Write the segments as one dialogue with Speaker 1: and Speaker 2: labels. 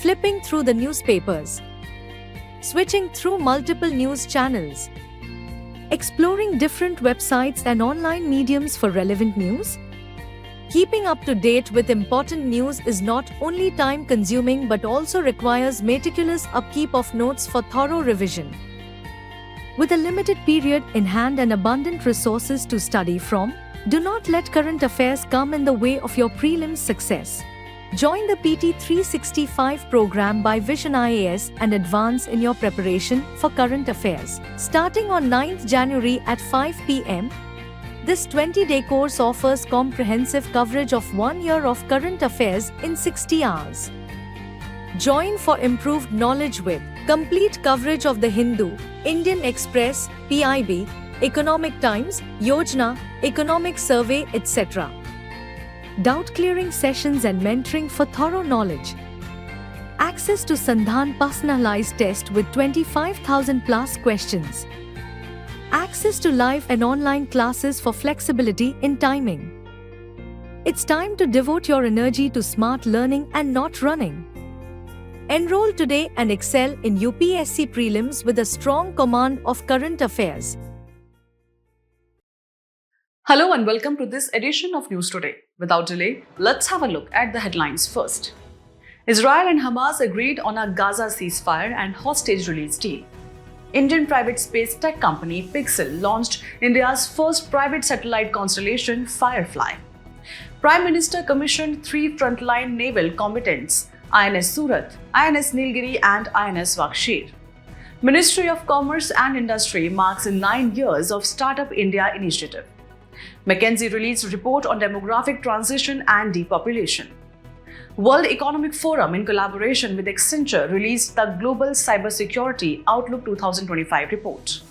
Speaker 1: flipping through the newspapers, switching through multiple news channels, exploring different websites and online mediums for relevant news? Keeping up to date with important news is not only time-consuming but also requires meticulous upkeep of notes for thorough revision. With a limited period in hand and abundant resources to study from, do not let current affairs come in the way of your prelims success. Join the PT 365 program by Vision IAS and advance in your preparation for current affairs. Starting on 9th January at 5 p.m., this 20-day course offers comprehensive coverage of 1 year of current affairs in 60 hours. Join for improved knowledge with complete coverage of The Hindu, Indian Express, PIB, Economic Times, Yojana, Economic Survey, etc. Doubt-clearing sessions and mentoring for thorough knowledge. Access to Sandhan personalized test with 25,000 plus questions. Access to live and online classes for flexibility in timing. It's time to devote your energy to smart learning and not running. Enroll today and excel in UPSC prelims with a strong command of current affairs.
Speaker 2: Hello and welcome to this edition of News Today. Without delay, let's have a look at the headlines first. Israel and Hamas agreed on a Gaza ceasefire and hostage release deal. Indian private space tech company Pixel launched India's first private satellite constellation, Firefly. Prime Minister commissioned 3 frontline naval combatants, INS Surat, INS Nilgiri and INS Vakshir. Ministry of Commerce and Industry marks 9 years of Startup India initiative. McKinsey released report on demographic transition and depopulation. World Economic Forum, in collaboration with Accenture, released the Global Cybersecurity Outlook 2025 report.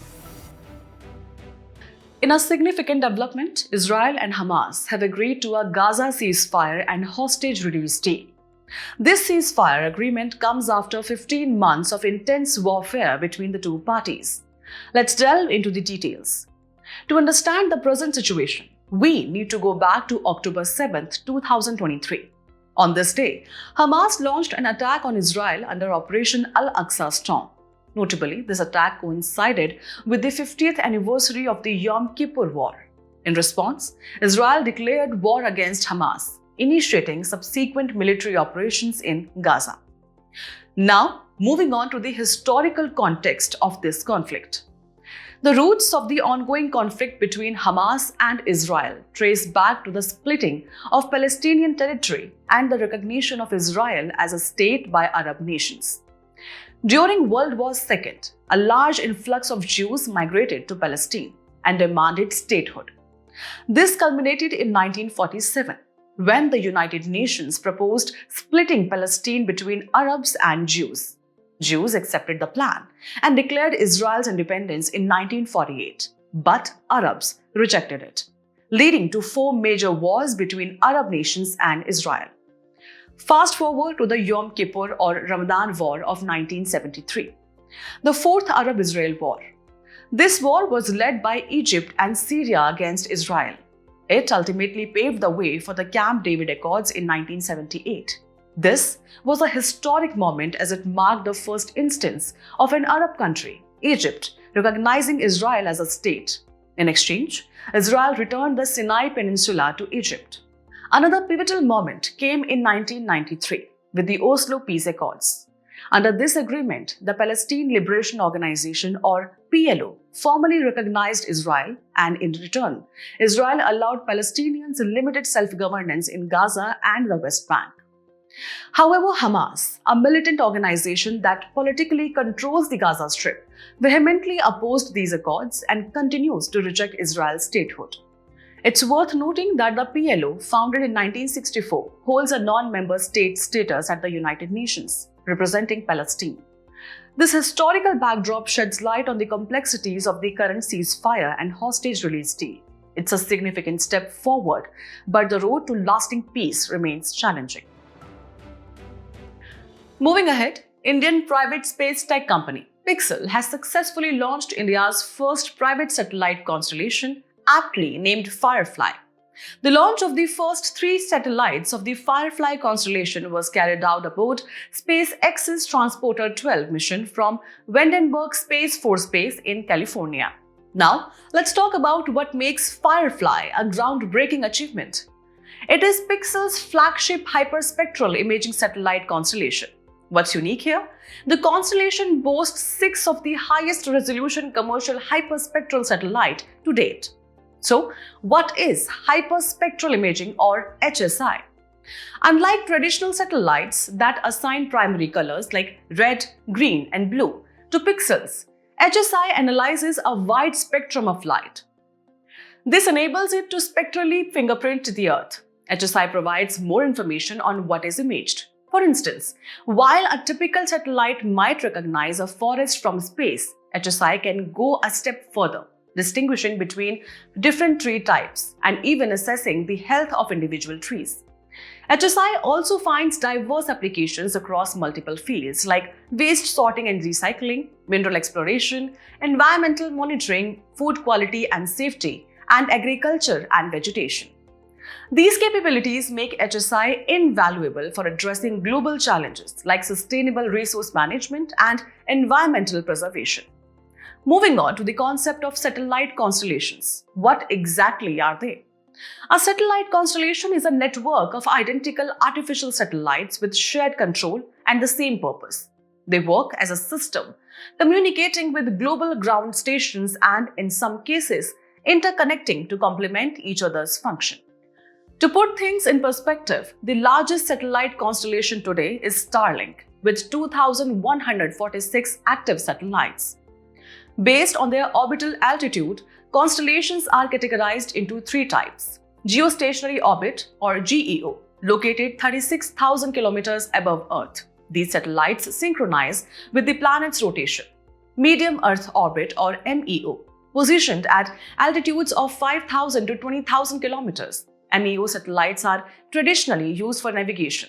Speaker 2: In a significant development, Israel and Hamas have agreed to a Gaza ceasefire and hostage release deal. This ceasefire agreement comes after 15 months of intense warfare between the two parties. Let's delve into the details. To understand the present situation, we need to go back to October 7, 2023. On this day, Hamas launched an attack on Israel under Operation Al-Aqsa Storm. Notably, this attack coincided with the 50th anniversary of the Yom Kippur War. In response, Israel declared war against Hamas, initiating subsequent military operations in Gaza. Now, moving on to the historical context of this conflict. The roots of the ongoing conflict between Hamas and Israel trace back to the splitting of Palestinian territory and the recognition of Israel as a state by Arab nations. During World War II, a large influx of Jews migrated to Palestine and demanded statehood. This culminated in 1947, when the United Nations proposed splitting Palestine between Arabs and Jews. Jews accepted the plan and declared Israel's independence in 1948, but Arabs rejected it, leading to 4 major wars between Arab nations and Israel. Fast forward to the Yom Kippur or Ramadan War of 1973, the Fourth Arab-Israel War. This war was led by Egypt and Syria against Israel. It ultimately paved the way for the Camp David Accords in 1978. This was a historic moment as it marked the first instance of an Arab country, Egypt, recognizing Israel as a state. In exchange, Israel returned the Sinai Peninsula to Egypt. Another pivotal moment came in 1993 with the Oslo Peace Accords. Under this agreement, the Palestine Liberation Organization, or PLO, formally recognized Israel, and in return, Israel allowed Palestinians limited self-governance in Gaza and the West Bank. However, Hamas, a militant organization that politically controls the Gaza Strip, vehemently opposed these accords and continues to reject Israel's statehood. It's worth noting that the PLO, founded in 1964, holds a non-member state status at the United Nations, representing Palestine. This historical backdrop sheds light on the complexities of the current ceasefire and hostage release deal. It's a significant step forward, but the road to lasting peace remains challenging. Moving ahead, Indian private space tech company Pixel has successfully launched India's first private satellite constellation, aptly named Firefly. The launch of the first 3 satellites of the Firefly constellation was carried out aboard SpaceX's Transporter-12 mission from Vandenberg Space Force Base in California. Now, let's talk about what makes Firefly a groundbreaking achievement. It is Pixel's flagship hyperspectral imaging satellite constellation. What's unique here? The constellation boasts 6 of the highest resolution commercial hyperspectral satellite to date. So, what is hyperspectral imaging or HSI? Unlike traditional satellites that assign primary colors like red, green, and blue to pixels, HSI analyzes a wide spectrum of light. This enables it to spectrally fingerprint the Earth. HSI provides more information on what is imaged. For instance, while a typical satellite might recognize a forest from space, HSI can go a step further, distinguishing between different tree types and even assessing the health of individual trees. HSI also finds diverse applications across multiple fields like waste sorting and recycling, mineral exploration, environmental monitoring, food quality and safety, and agriculture and vegetation. These capabilities make HSI invaluable for addressing global challenges like sustainable resource management and environmental preservation. Moving on to the concept of satellite constellations. What exactly are they? A satellite constellation is a network of identical artificial satellites with shared control and the same purpose. They work as a system, communicating with global ground stations and, in some cases, interconnecting to complement each other's function. To put things in perspective, the largest satellite constellation today is Starlink, with 2,146 active satellites. Based on their orbital altitude, constellations are categorized into 3 types. Geostationary orbit or GEO, located 36,000 kilometers above Earth. These satellites synchronize with the planet's rotation. Medium Earth orbit or MEO, positioned at altitudes of 5,000 to 20,000 kilometers. MEO satellites are traditionally used for navigation.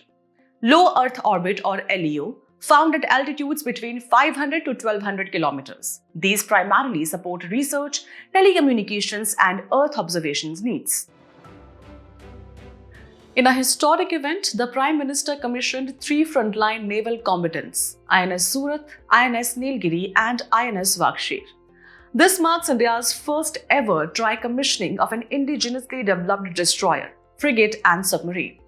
Speaker 2: Low Earth orbit or LEO, found at altitudes between 500 to 1200 kilometers. These primarily support research, telecommunications, and Earth observations needs. In a historic event, the Prime Minister commissioned 3 frontline naval combatants, INS Surat, INS Nilgiri, and INS Vakshir. This marks India's first ever tri-commissioning of an indigenously developed destroyer, frigate, and submarine.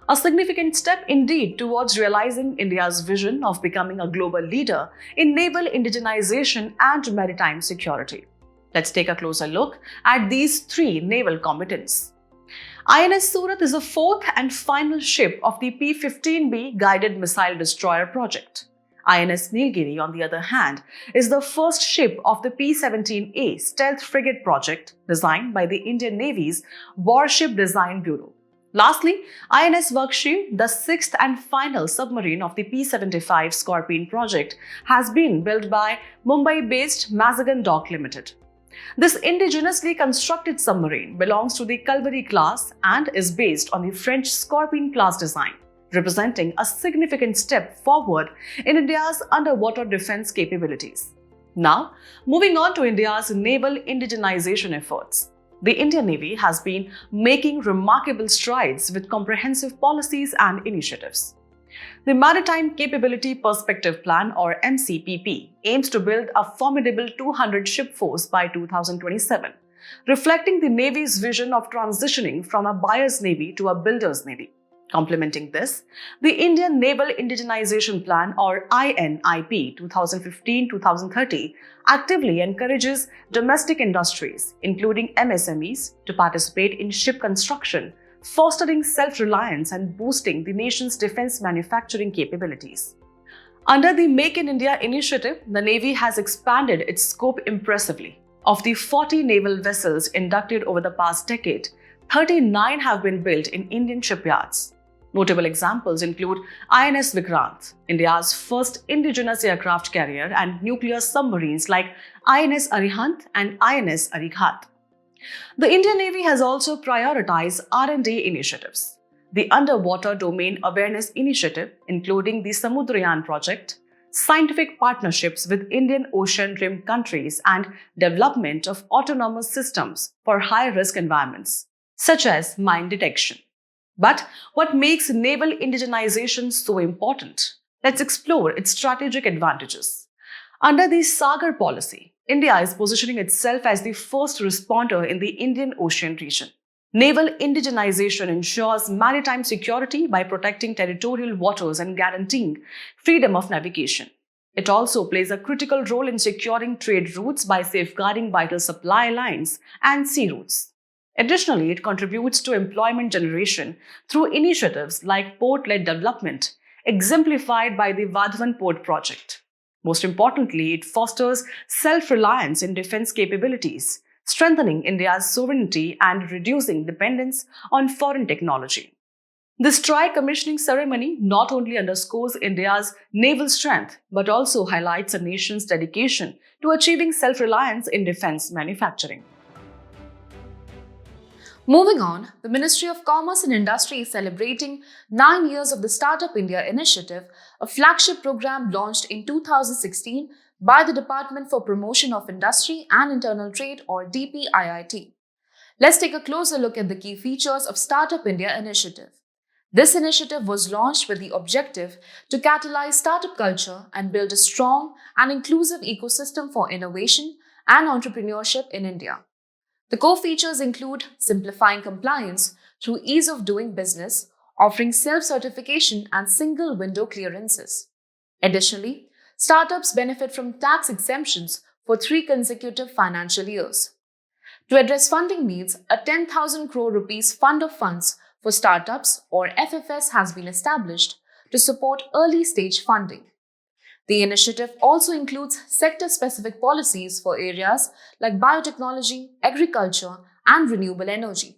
Speaker 2: A significant step indeed towards realizing India's vision of becoming a global leader in naval indigenization and maritime security. Let's take a closer look at these 3 naval combatants. INS Surat is the 4th and final ship of the P-15B guided missile destroyer project. INS Nilgiri, on the other hand, is the first ship of the P-17A stealth frigate project designed by the Indian Navy's Warship Design Bureau. Lastly, INS Vakshir, the 6th and final submarine of the P-75 Scorpion project, has been built by Mumbai-based Mazagon Dock Limited. This indigenously constructed submarine belongs to the Calvary class and is based on the French Scorpion class design, representing a significant step forward in India's underwater defense capabilities. Now, moving on to India's naval indigenization efforts. The Indian Navy has been making remarkable strides with comprehensive policies and initiatives. The Maritime Capability Perspective Plan or MCPP aims to build a formidable 200-ship force by 2027, reflecting the Navy's vision of transitioning from a buyer's Navy to a builder's Navy. Complementing this, the Indian Naval Indigenization Plan or INIP 2015-2030 actively encourages domestic industries, including MSMEs, to participate in ship construction, fostering self-reliance and boosting the nation's defense manufacturing capabilities. Under the Make in India initiative, the Navy has expanded its scope impressively. Of the 40 naval vessels inducted over the past decade, 39 have been built in Indian shipyards. Notable examples include INS Vikrant, India's first indigenous aircraft carrier, and nuclear submarines like INS Arihant and INS Arighat. The Indian Navy has also prioritized R&D initiatives. The Underwater Domain Awareness Initiative, including the Samudrayan project, scientific partnerships with Indian Ocean Rim countries, and development of autonomous systems for high-risk environments. such as mine detection. But what makes naval indigenization so important? Let's explore its strategic advantages. Under the Sagar policy, India is positioning itself as the first responder in the Indian Ocean region. Naval indigenization ensures maritime security by protecting territorial waters and guaranteeing freedom of navigation. It also plays a critical role in securing trade routes by safeguarding vital supply lines and sea routes. Additionally, it contributes to employment generation through initiatives like port-led development, exemplified by the Vadhavan Port project. Most importantly, it fosters self-reliance in defense capabilities, strengthening India's sovereignty and reducing dependence on foreign technology. This tri-commissioning ceremony not only underscores India's naval strength, but also highlights a nation's dedication to achieving self-reliance in defense manufacturing.
Speaker 3: Moving on, the Ministry of Commerce and Industry is celebrating 9 years of the Startup India initiative, a flagship program launched in 2016 by the Department for Promotion of Industry and Internal Trade, or DPIIT. Let's take a closer look at the key features of Startup India initiative. This initiative was launched with the objective to catalyze startup culture and build a strong and inclusive ecosystem for innovation and entrepreneurship in India. The core features include simplifying compliance through ease of doing business, offering self-certification and single-window clearances. Additionally, startups benefit from tax exemptions for 3 consecutive financial years. To address funding needs, a 10,000 crore rupees Fund of Funds for Startups, or FFS, has been established to support early-stage funding. The initiative also includes sector-specific policies for areas like biotechnology, agriculture, and renewable energy.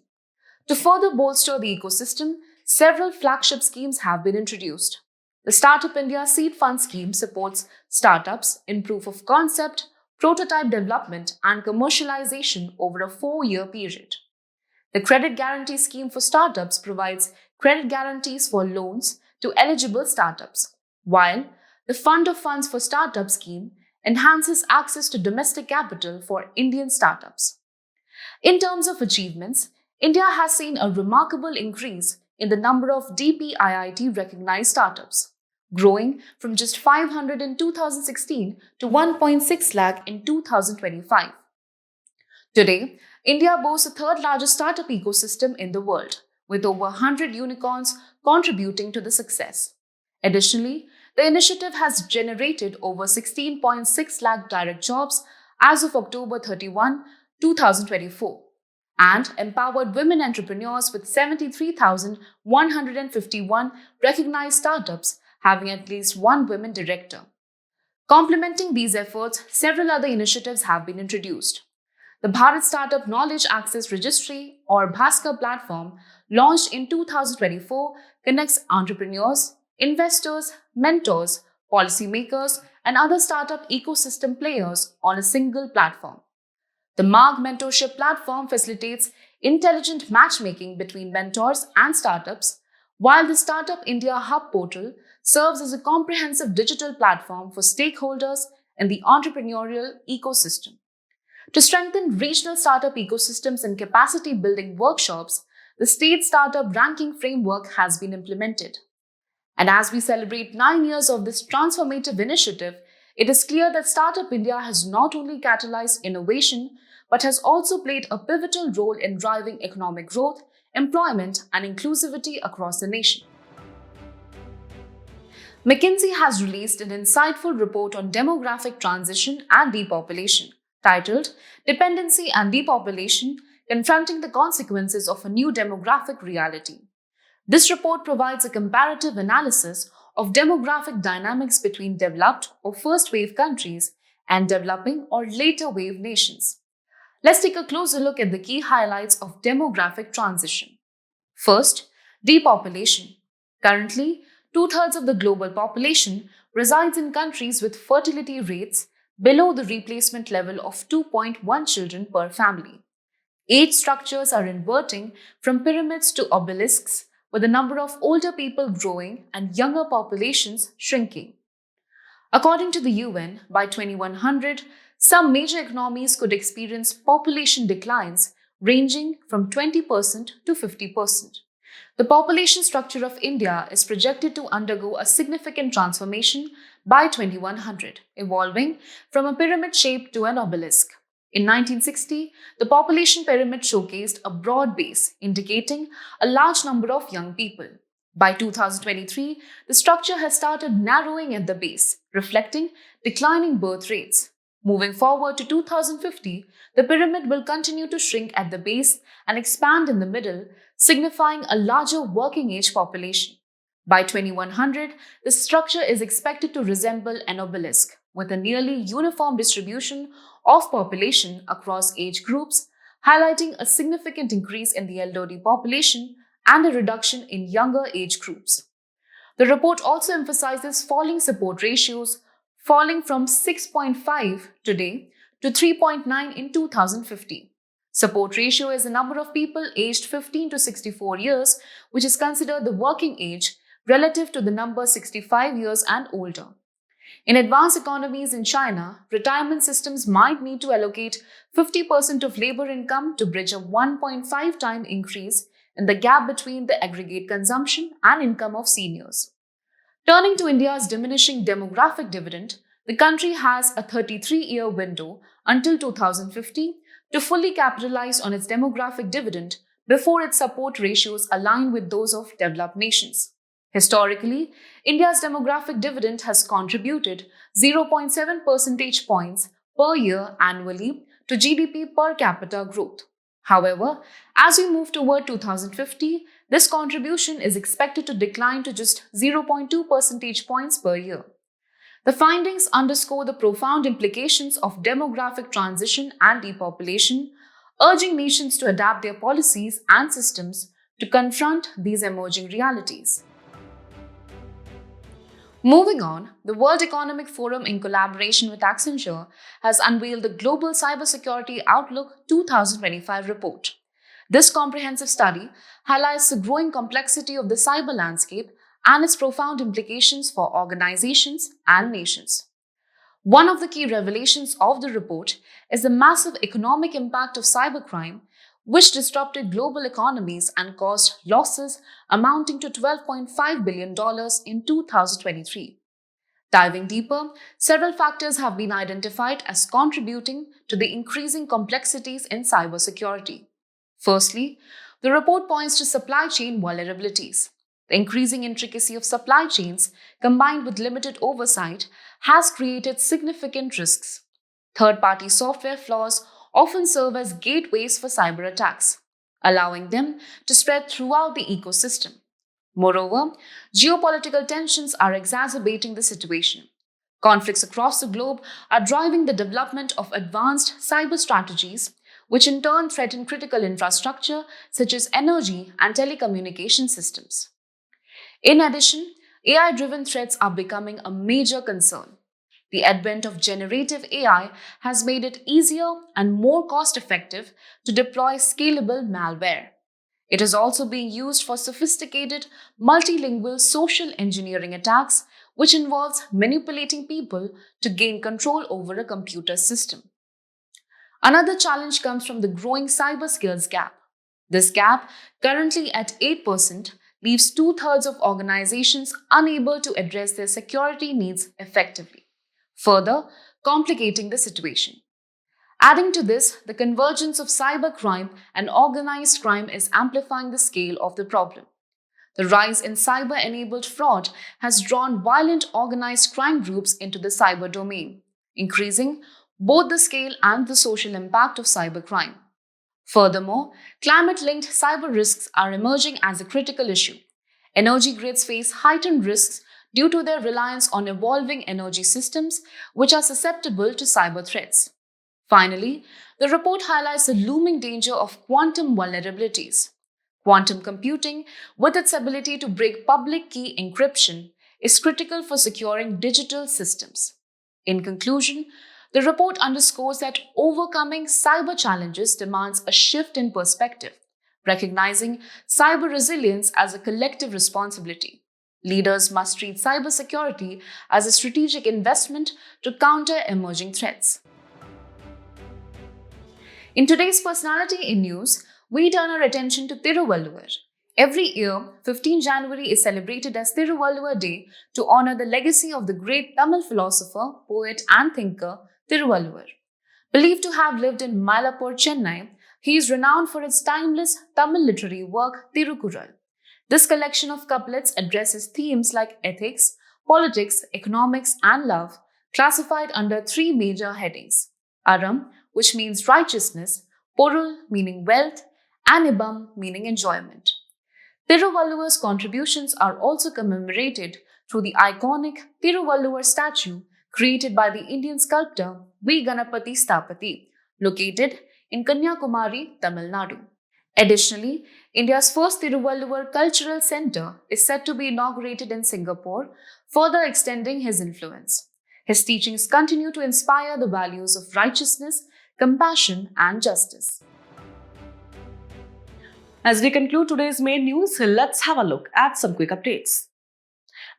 Speaker 3: To further bolster the ecosystem, several flagship schemes have been introduced. The Startup India Seed Fund scheme supports startups in proof of concept, prototype development, and commercialization over a 4-year period. The Credit Guarantee Scheme for Startups provides credit guarantees for loans to eligible startups, while the Fund of Funds for Startups scheme enhances access to domestic capital for Indian startups. In terms of achievements, India has seen a remarkable increase in the number of DPIIT recognized startups, growing from just 500 in 2016 to 1.6 lakh in 2025. Today, India boasts the third largest startup ecosystem in the world, with over 100 unicorns contributing to the success. Additionally, the initiative has generated over 16.6 lakh direct jobs as of October 31, 2024, and empowered women entrepreneurs with 73,151 recognized startups having at least one women director. Complementing these efforts, several other initiatives have been introduced. The Bharat Startup Knowledge Access Registry, or Bhaskar platform, launched in 2024, connects entrepreneurs, investors, mentors, policymakers, and other startup ecosystem players on a single platform. The MARG mentorship platform facilitates intelligent matchmaking between mentors and startups, while the Startup India Hub portal serves as a comprehensive digital platform for stakeholders in the entrepreneurial ecosystem. To strengthen regional startup ecosystems and capacity building workshops, the State Startup Ranking Framework has been implemented. And as we celebrate 9 years of this transformative initiative, it is clear that Startup India has not only catalyzed innovation, but has also played a pivotal role in driving economic growth, employment, and inclusivity across the nation. McKinsey has released an insightful report on demographic transition and depopulation, titled Dependency and Depopulation: Confronting the Consequences of a New Demographic Reality. This report provides a comparative analysis of demographic dynamics between developed or first-wave countries and developing or later-wave nations. Let's take a closer look at the key highlights of demographic transition. First, depopulation. Currently, 2/3 of the global population resides in countries with fertility rates below the replacement level of 2.1 children per family. Age structures are inverting from pyramids to obelisks, with the number of older people growing and younger populations shrinking. According to the UN, by 2100, some major economies could experience population declines ranging from 20% to 50%. The population structure of India is projected to undergo a significant transformation by 2100, evolving from a pyramid shape to an obelisk. In 1960, the population pyramid showcased a broad base, indicating a large number of young people. By 2023, the structure has started narrowing at the base, reflecting declining birth rates. Moving forward to 2050, the pyramid will continue to shrink at the base and expand in the middle, signifying a larger working age population. By 2100, the structure is expected to resemble an obelisk, with a nearly uniform distribution of population across age groups, highlighting a significant increase in the elderly population and a reduction in younger age groups. The report also emphasizes falling support ratios, falling from 6.5 today to 3.9 in 2050. Support ratio is the number of people aged 15 to 64 years, which is considered the working age relative to the number 65 years and older. In advanced economies in China, retirement systems might need to allocate 50% of labor income to bridge a 1.5 time increase in the gap between the aggregate consumption and income of seniors. Turning to India's diminishing demographic dividend, the country has a 33-year window until 2050 to fully capitalize on its demographic dividend before its support ratios align with those of developed nations. Historically, India's demographic dividend has contributed 0.7 percentage points per year annually to GDP per capita growth. However, as we move toward 2050, this contribution is expected to decline to just 0.2 percentage points per year. The findings underscore the profound implications of demographic transition and depopulation, urging nations to adapt their policies and systems to confront these emerging realities. Moving on, the World Economic Forum, in collaboration with Accenture, has unveiled the Global Cybersecurity Outlook 2025 report. This comprehensive study highlights the growing complexity of the cyber landscape and its profound implications for organizations and nations. One of the key revelations of the report is the massive economic impact of cybercrime, which disrupted global economies and caused losses amounting to $12.5 billion in 2023. Diving deeper, several factors have been identified as contributing to the increasing complexities in cybersecurity. Firstly, the report points to supply chain vulnerabilities. The increasing intricacy of supply chains, combined with limited oversight, has created significant risks. Third-party software flaws often serve as gateways for cyber attacks, allowing them to spread throughout the ecosystem. Moreover, geopolitical tensions are exacerbating the situation. Conflicts across the globe are driving the development of advanced cyber strategies, which in turn threaten critical infrastructure such as energy and telecommunication systems. In addition, AI-driven threats are becoming a major concern. The advent of generative AI has made it easier and more cost-effective to deploy scalable malware. It is also being used for sophisticated, multilingual social engineering attacks, which involves manipulating people to gain control over a computer system. Another challenge comes from the growing cyber skills gap. This gap, currently at 8%, leaves two-thirds of organizations unable to address their security needs effectively, further complicating the situation. Adding to this, the convergence of cybercrime and organized crime is amplifying the scale of the problem. The rise in cyber-enabled fraud has drawn violent organized crime groups into the cyber domain, increasing both the scale and the social impact of cybercrime. Furthermore, climate-linked cyber risks are emerging as a critical issue. Energy grids face heightened risks due to their reliance on evolving energy systems, which are susceptible to cyber threats. Finally, the report highlights the looming danger of quantum vulnerabilities. Quantum computing, with its ability to break public key encryption, is critical for securing digital systems. In conclusion, the report underscores that overcoming cyber challenges demands a shift in perspective, recognizing cyber resilience as a collective responsibility. Leaders must treat cybersecurity as a strategic investment to counter emerging threats. In today's Personality in News, we turn our attention to Thiruvalluvar. Every year, 15 January is celebrated as Thiruvalluvar Day to honor the legacy of the great Tamil philosopher, poet, and thinker Thiruvalluvar. Believed to have lived in Mylapore, Chennai, he is renowned for his timeless Tamil literary work Thirukural. This collection of couplets addresses themes like ethics, politics, economics, and love, classified under three major headings: Aram, which means righteousness, Porul, meaning wealth, and Ibam, meaning enjoyment. Thiruvalluvar's contributions are also commemorated through the iconic Thiruvalluvar statue created by the Indian sculptor V. Ganapati Sthapati, located in Kanyakumari, Tamil Nadu. Additionally, India's first Thiruvalluvar Cultural Center is set to be inaugurated in Singapore, further extending his influence. His teachings continue to inspire the values of righteousness, compassion, and justice.
Speaker 2: As we conclude today's main news, let's have a look at some quick updates.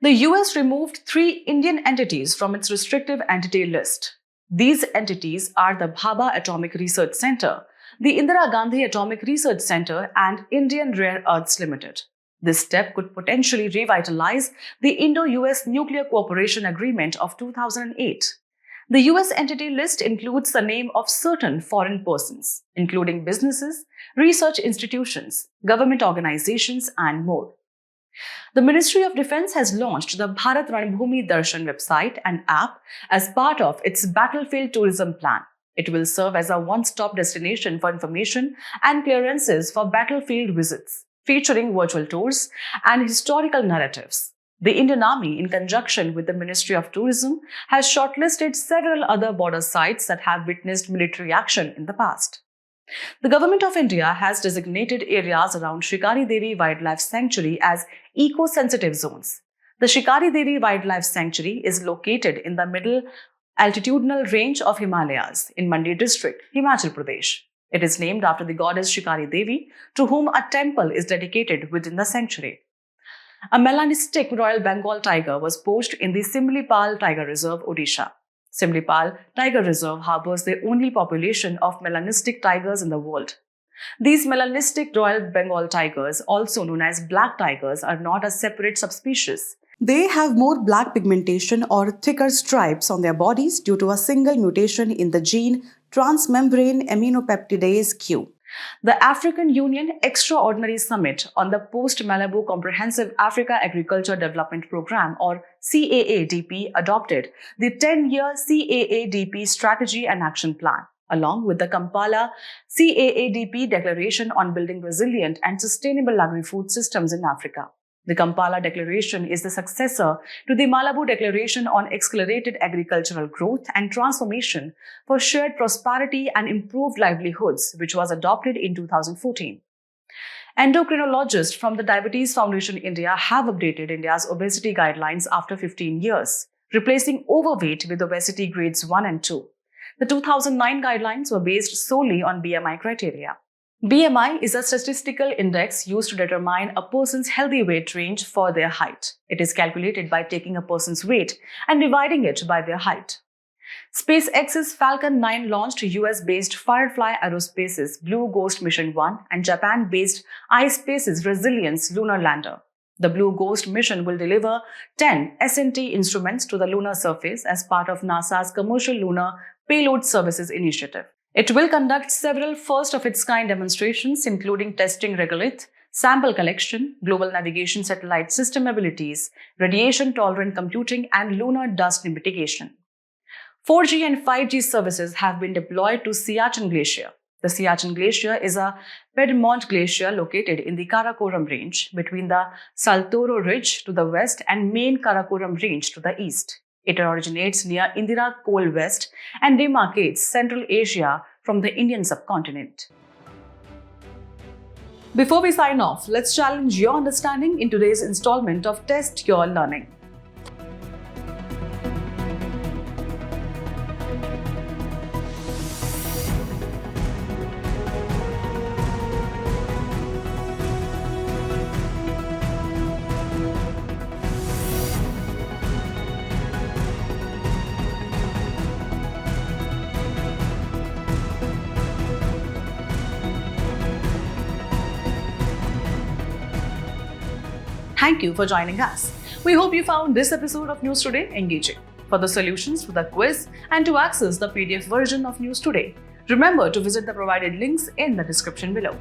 Speaker 2: The US removed 3 Indian entities from its restrictive entity list. These entities are the Bhabha Atomic Research Center, the Indira Gandhi Atomic Research Center, and Indian Rare Earths Limited. This step could potentially revitalize the Indo-US Nuclear Cooperation Agreement of 2008. The US entity list includes the name of certain foreign persons, including businesses, research institutions, government organizations, and more. The Ministry of Defense has launched the Bharat Ranbhumi Darshan website and app as part of its battlefield tourism plan. It will serve as a one-stop destination for information and clearances for battlefield visits, featuring virtual tours and historical narratives. The Indian Army, in conjunction with the Ministry of Tourism, has shortlisted several other border sites that have witnessed military action in the past. The Government of India has designated areas around Shikari Devi Wildlife Sanctuary as eco-sensitive zones. The Shikari Devi Wildlife Sanctuary is located in the middle altitudinal range of Himalayas in Mandi district, Himachal Pradesh. It is named after the goddess Shikari Devi, to whom a temple is dedicated within the sanctuary. A melanistic Royal Bengal tiger was poached in the Simlipal Tiger Reserve, Odisha. Simlipal Tiger Reserve harbors the only population of melanistic tigers in the world. These melanistic Royal Bengal tigers, also known as black tigers, are not a separate subspecies. They have more black pigmentation or thicker stripes on their bodies due to a single mutation in the gene transmembrane aminopeptidase Q. The African Union Extraordinary Summit on the Post-Malabo Comprehensive Africa Agriculture Development Programme, or CAADP, adopted the 10-year CAADP Strategy and Action Plan, along with the Kampala CAADP Declaration on Building Resilient and Sustainable Agri-Food Systems in Africa. The Kampala Declaration is the successor to the Malabo Declaration on Accelerated Agricultural Growth and Transformation for Shared Prosperity and Improved Livelihoods, which was adopted in 2014. Endocrinologists from the Diabetes Foundation India have updated India's obesity guidelines after 15 years, replacing overweight with obesity grades 1 and 2. The 2009 guidelines were based solely on BMI criteria. BMI is a statistical index used to determine a person's healthy weight range for their height. It is calculated by taking a person's weight and dividing it by their height. SpaceX's Falcon 9 launched US-based Firefly Aerospace's Blue Ghost Mission 1 and Japan-based iSpace's Resilience lunar lander. The Blue Ghost mission will deliver 10 SNT instruments to the lunar surface as part of NASA's Commercial Lunar Payload Services initiative. It will conduct several first-of-its-kind demonstrations, including testing regolith, sample collection, global navigation satellite system abilities, radiation-tolerant computing, and lunar dust mitigation. 4G and 5G services have been deployed to Siachen Glacier. The Siachen Glacier is a Piedmont glacier located in the Karakoram Range between the Saltoro Ridge to the west and main Karakoram Range to the east. It originates near Indira Coal West and demarcates Central Asia from the Indian subcontinent. Before we sign off, let's challenge your understanding in today's installment of Test Your Learning. Thank you for joining us. We hope you found this episode of News Today engaging. For the solutions to the quiz and to access the PDF version of News Today, remember to visit the provided links in the description below.